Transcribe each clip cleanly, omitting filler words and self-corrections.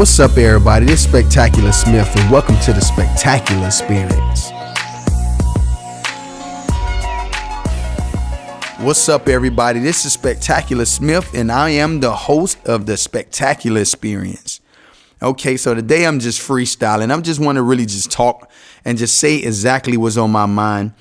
What's up, everybody? This is Spectacular Smith, and welcome to the Spectacular Experience. What's up, everybody? This is Spectacular Smith, and I am the host of the Spectacular Experience. Okay, so today I'm just freestyling. I just want to really just talk and just say exactly what's on my mind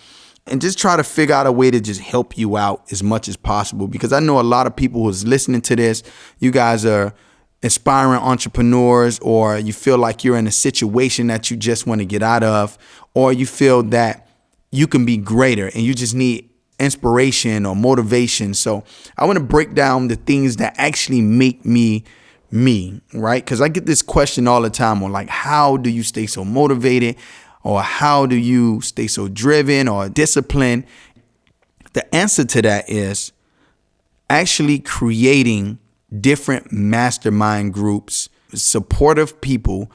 and just try to figure out a way to just help you out as much as possible, because I know a lot of people who's listening to this, you guys are aspiring entrepreneurs, or you feel like you're in a situation that you just want to get out of, or you feel that you can be greater and you just need inspiration or motivation. So I want to break down the things that actually make me, right? Because I get this question all the time on, like, how do you stay so motivated, or how do you stay so driven or disciplined? The answer to that is actually creating different mastermind groups, supportive people.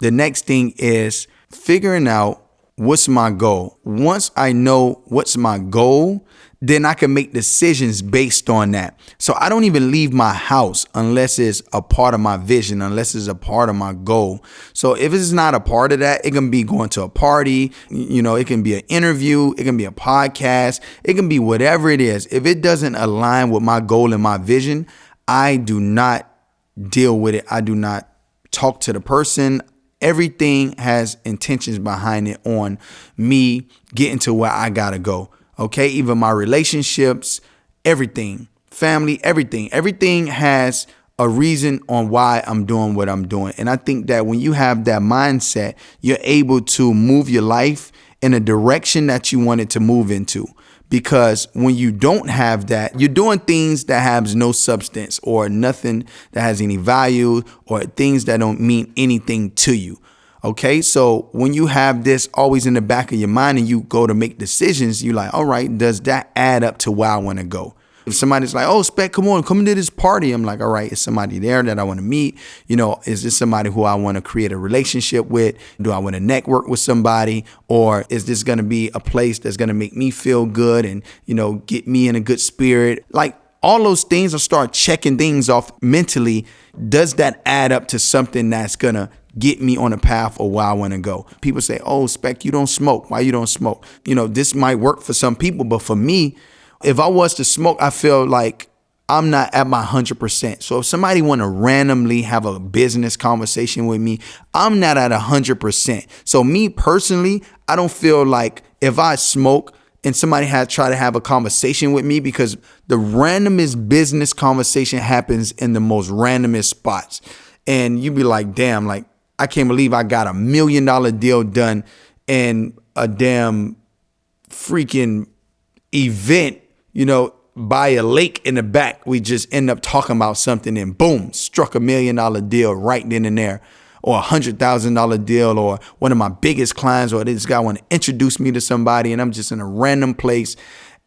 The next thing is figuring out what's my goal. Once I know what's my goal, then I can make decisions based on that. So I don't even leave my house unless it's a part of my vision, unless it's a part of my goal. So if it's not a part of that, it can be going to a party, it can be an interview, it can be a podcast, it can be whatever it is. If it doesn't align with my goal and my vision, I do not deal with it. I do not talk to the person. Everything has intentions behind it on me getting to where I gotta go. Okay, even my relationships, everything, family, everything has a reason on why I'm doing what I'm doing. And I think that when you have that mindset, you're able to move your life in a direction that you want it to move into. Because when you don't have that, you're doing things that have no substance, or nothing that has any value, or things that don't mean anything to you. Okay, so when you have this always in the back of your mind and you go to make decisions, you're like, all right, does that add up to where I want to go? If somebody's like, oh, Spec, come to this party. I'm like, all right, is somebody there that I want to meet? Is this somebody who I want to create a relationship with? Do I want to network with somebody? Or is this going to be a place that's going to make me feel good and, get me in a good spirit? Like, all those things, I'll start checking things off mentally. Does that add up to something that's going to get me on a path or where I want to go? People say, oh, Spec, you don't smoke. Why you don't smoke? This might work for some people, but for me, if I was to smoke, I feel like I'm not at my 100%. So if somebody want to randomly have a business conversation with me, I'm not at 100%. So me personally, I don't feel like if I smoke and somebody try to have a conversation with me, because the randomest business conversation happens in the most randomest spots. And you be like, damn, like, I can't believe I got $1 million deal done in a damn freaking event, by a lake in the back. We just end up talking about something and boom, struck $1 million deal right then and there, or $100,000 deal, or one of my biggest clients, or this guy want to introduce me to somebody and I'm just in a random place,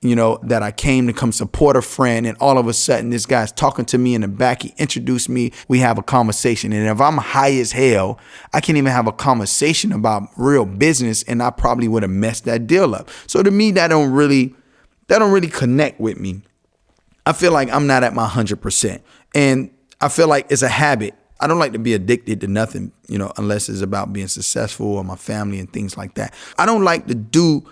that I came to come support a friend, and all of a sudden this guy's talking to me in the back. He introduced me. We have a conversation. And if I'm high as hell, I can't even have a conversation about real business, and I probably would have messed that deal up. So to me, that don't really connect with me. I feel like I'm not at my 100%. And I feel like it's a habit. I don't like to be addicted to nothing, unless it's about being successful or my family and things like that. I don't like to do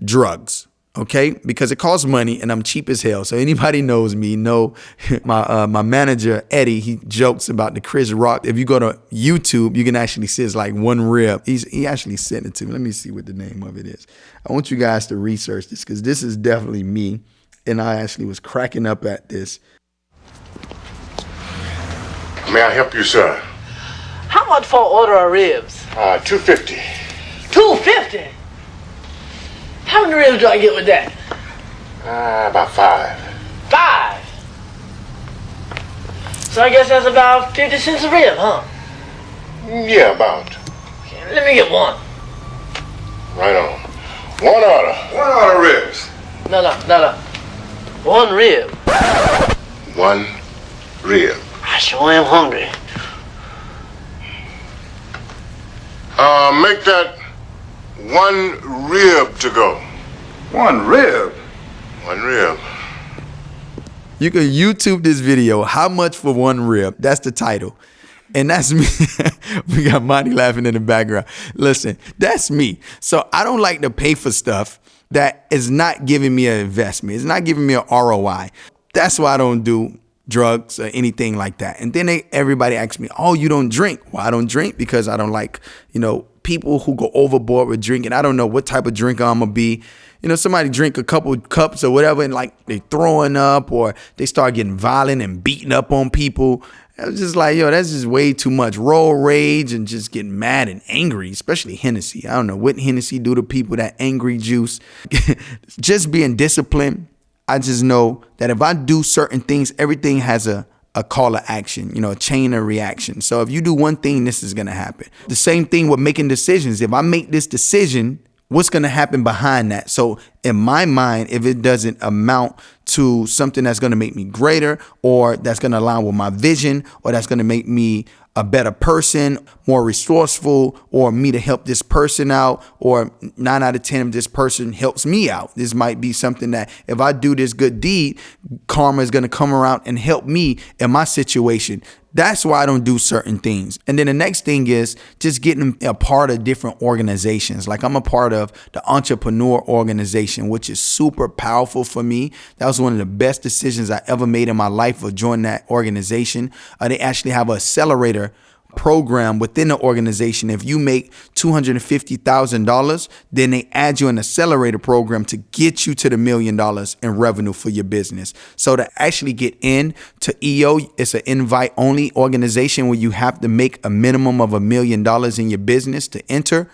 drugs. Okay, because it costs money and I'm cheap as hell. So anybody knows me, my manager, Eddie, he jokes about the Chris Rock. If you go to YouTube, you can actually see it's like one rib. He actually sent it to me. Let me see what the name of it is. I want you guys to research this, because this is definitely me. And I actually was cracking up at this. May I help you, sir? How much for an order of ribs? $2.50. $2.50? How many ribs do I get with that? About 5. 5? So I guess that's about 50 cents a rib, huh? Yeah, about. Okay, let me get one. Right on. One order. One order ribs. No. 1 rib. 1 rib. I sure am hungry. Make that 1 rib to go. 1 rib? 1 rib. You can YouTube this video, How Much for 1 Rib? That's the title. And that's me. We got Monty laughing in the background. Listen, that's me. So I don't like to pay for stuff that is not giving me an investment. It's not giving me an ROI. That's why I don't do drugs or anything like that. And then everybody asks me, oh, you don't drink. Well, I don't drink because I don't like, people who go overboard with drinking. I don't know what type of drinker I'm going to be. Somebody drink a couple cups or whatever and like they throwing up or they start getting violent and beating up on people. I was just like, that's just way too much road rage and just getting mad and angry, especially Hennessy. I don't know what Hennessy do to people, that angry juice. Just being disciplined. I just know that if I do certain things, everything has a call to action, a chain of reaction. So if you do one thing, this is going to happen. The same thing with making decisions. If I make this decision, what's going to happen behind that? So in my mind, if it doesn't amount to something that's going to make me greater or that's going to align with my vision or that's going to make me a better person, more resourceful, or me to help this person out, or 9 out of 10 of this person helps me out. This might be something that if I do this good deed, karma is going to come around and help me in my situation. That's why I don't do certain things. And then the next thing is just getting a part of different organizations. Like I'm a part of the entrepreneur organization, which is super powerful for me. That was one of the best decisions I ever made in my life of joining that organization. They actually have an accelerator program within the organization. If you make $250,000, then they add you an accelerator program to get you to the $1 million in revenue for your business. So to actually get in to EO, it's an invite only organization where you have to make a minimum of $1 million in your business to enter.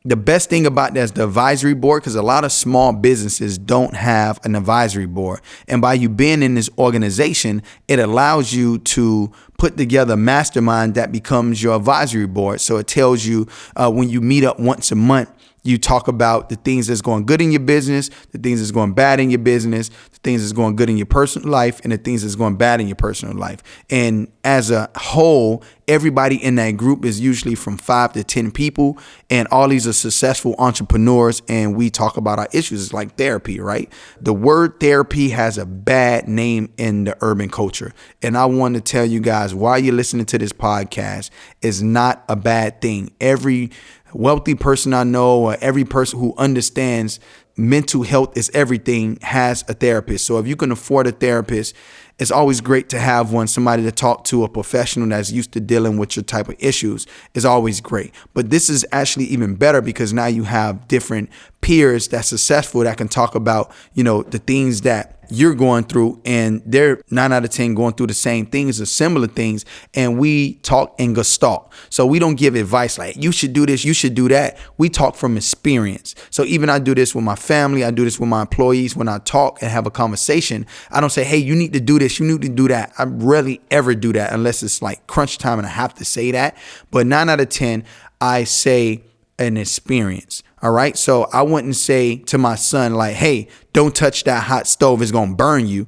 The best thing about that is the advisory board, because a lot of small businesses don't have an advisory board. And by you being in this organization, it allows you to put together a mastermind that becomes your advisory board. So it tells you when you meet up once a month, you talk about the things that's going good in your business, the things that's going bad in your business, the things that's going good in your personal life, and the things that's going bad in your personal life. And as a whole, everybody in that group is usually from 5 to 10 people. And all these are successful entrepreneurs. And we talk about our issues. It's like therapy, right? The word therapy has a bad name in the urban culture. And I want to tell you guys, while you're listening to this podcast, it's not a bad thing. Every wealthy person I know, or every person who understands mental health is everything, has a therapist. So if you can afford a therapist, it's always great to have one, somebody to talk to, a professional that's used to dealing with your type of issues is always great. But this is actually even better because now you have different peers that's successful that can talk about, the things that you're going through, and they're 9 out of 10 going through the same things or similar things. And we talk in gestalt. So we don't give advice like you should do this, you should do that. We talk from experience. So even I do this with my family. I do this with my employees. When I talk and have a conversation, I don't say, hey, you need to do this, you need to do that. I rarely ever do that unless it's like crunch time and I have to say that. But 9 out of 10, I say an experience. All right. So I wouldn't say to my son, like, hey, don't touch that hot stove. It's going to burn you.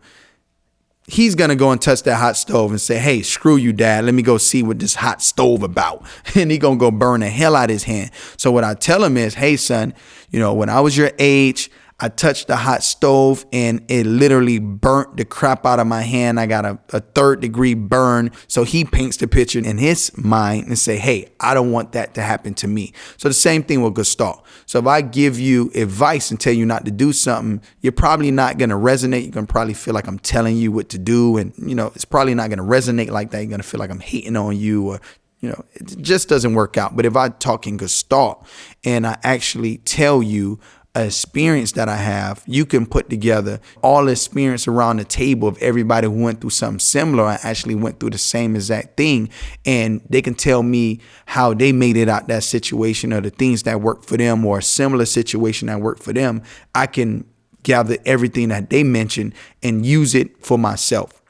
He's going to go and touch that hot stove and say, hey, screw you, dad. Let me go see what this hot stove about. And he going to go burn the hell out of his hand. So what I tell him is, hey, son, when I was your age, I touched the hot stove and it literally burnt the crap out of my hand. I got a 3rd degree burn. So he paints the picture in his mind and say, hey, I don't want that to happen to me. So the same thing with gestalt. So if I give you advice and tell you not to do something, you're probably not going to resonate. You're going to probably feel like I'm telling you what to do. And, it's probably not going to resonate like that. You're going to feel like I'm hating on you, or it just doesn't work out. But if I talk in gestalt and I actually tell you experience that I have, you can put together all the experience around the table of everybody who went through something similar and actually went through the same exact thing. And they can tell me how they made it out that situation, or the things that worked for them, or a similar situation that worked for them. I can gather everything that they mentioned and use it for myself.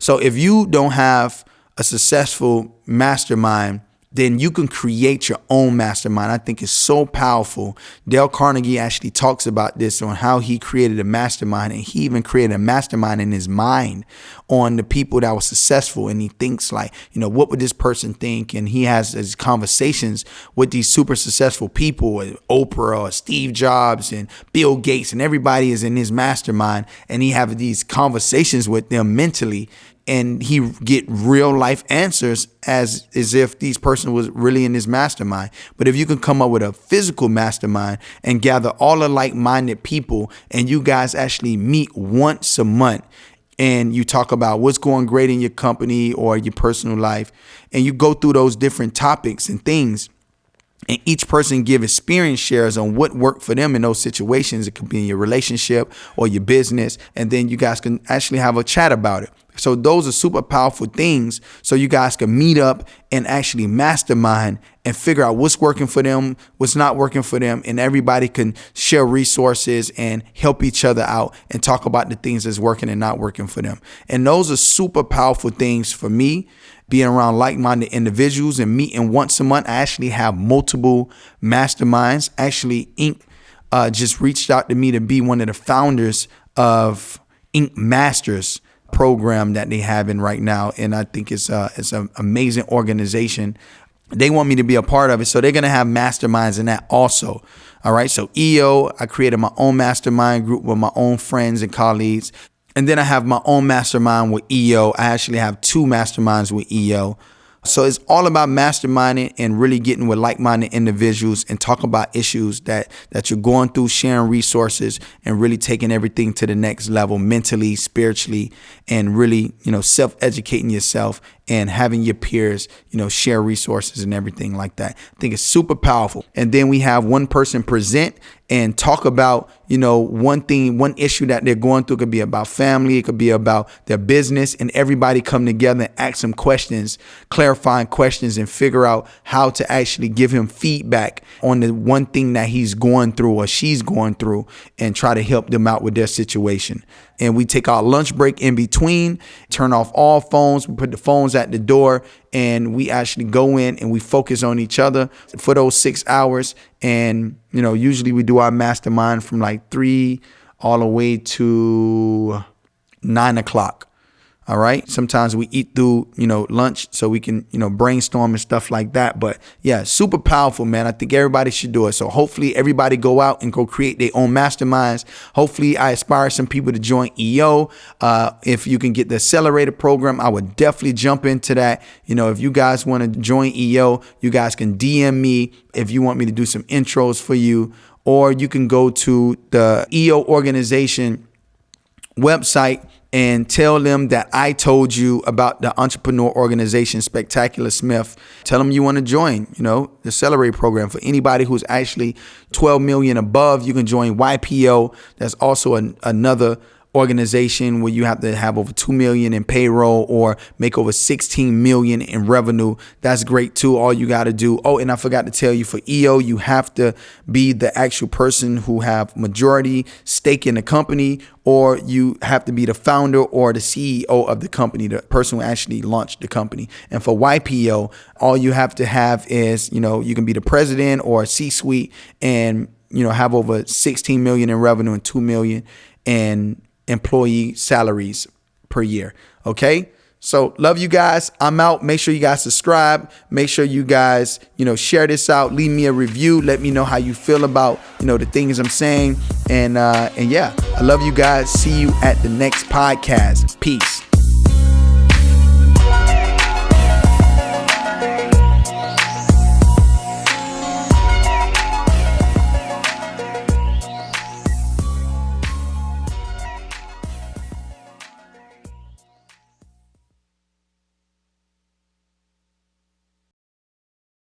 So if you don't have a successful mastermind, then you can create your own mastermind. I think it's so powerful. Dale Carnegie actually talks about this on how he created a mastermind, and he even created a mastermind in his mind on the people that were successful. And he thinks like, what would this person think? And he has his conversations with these super successful people, Oprah or Steve Jobs and Bill Gates, and everybody is in his mastermind. And he have these conversations with them mentally. and he get real life answers as if these person was really in his mastermind. But if you can come up with a physical mastermind and gather all the like-minded people, and you guys actually meet once a month, and you talk about what's going great in your company or your personal life, and you go through those different topics and things, and each person give experience shares on what worked for them in those situations. It could be in your relationship or your business, and then you guys can actually have a chat about it. So those are super powerful things. So you guys can meet up and actually mastermind and figure out what's working for them, what's not working for them. And everybody can share resources and help each other out and talk about the things that's working and not working for them. And those are super powerful things for me, being around like-minded individuals and meeting once a month. I actually have multiple masterminds. Actually, Inc. Just reached out to me to be one of the founders of Inc. Masters program that they have in right now, and I think it's an amazing organization. They want me to be a part of it, so they're gonna have masterminds in that also. All right, so EO, I created my own mastermind group with my own friends and colleagues, and then I have my own mastermind with EO. I actually have 2 masterminds with EO. So it's all about masterminding and really getting with like-minded individuals and talk about issues that you're going through, sharing resources, and really taking everything to the next level mentally, spiritually, and really, self-educating yourself and having your peers, share resources and everything like that. I think it's super powerful. And then we have one person present and talk about, one issue that they're going through. It could be about family. It could be about their business, and everybody come together and ask some questions, clarifying questions, and figure out how to actually give him feedback on the one thing that he's going through or she's going through, and try to help them out with their situation. And we take our lunch break in between, turn off all phones. We put the phones at the door, and we actually go in and we focus on each other for those 6 hours. And, usually we do our mastermind from like 3 all the way to 9 o'clock. All right. Sometimes we eat through, lunch so we can, brainstorm and stuff like that. But yeah, super powerful, man. I think everybody should do it. So hopefully everybody go out and go create their own masterminds. Hopefully I inspire some people to join EO. If you can get the accelerator program, I would definitely jump into that. If you guys want to join EO, you guys can DM me if you want me to do some intros for you, or you can go to the EO organization website and tell them that I told you about the entrepreneur organization, Spectacular Smith. Tell them you want to join, the Accelerate program. For anybody who's actually 12 million above, you can join YPO. That's also another organization where you have to have over 2 million in payroll or make over 16 million in revenue. That's great too. All you got to do. Oh, and I forgot to tell you, for EO, you have to be the actual person who have majority stake in the company, or you have to be the founder or the CEO of the company, the person who actually launched the company. And for YPO, all you have to have is, you can be the president or a C-suite and, have over 16 million in revenue and 2 million in employee salaries per year. Okay. So love you guys. I'm out. Make sure you guys subscribe. Make sure you guys, share this out. Leave me a review. Let me know how you feel about, the things I'm saying. And yeah, I love you guys. See you at the next podcast. Peace.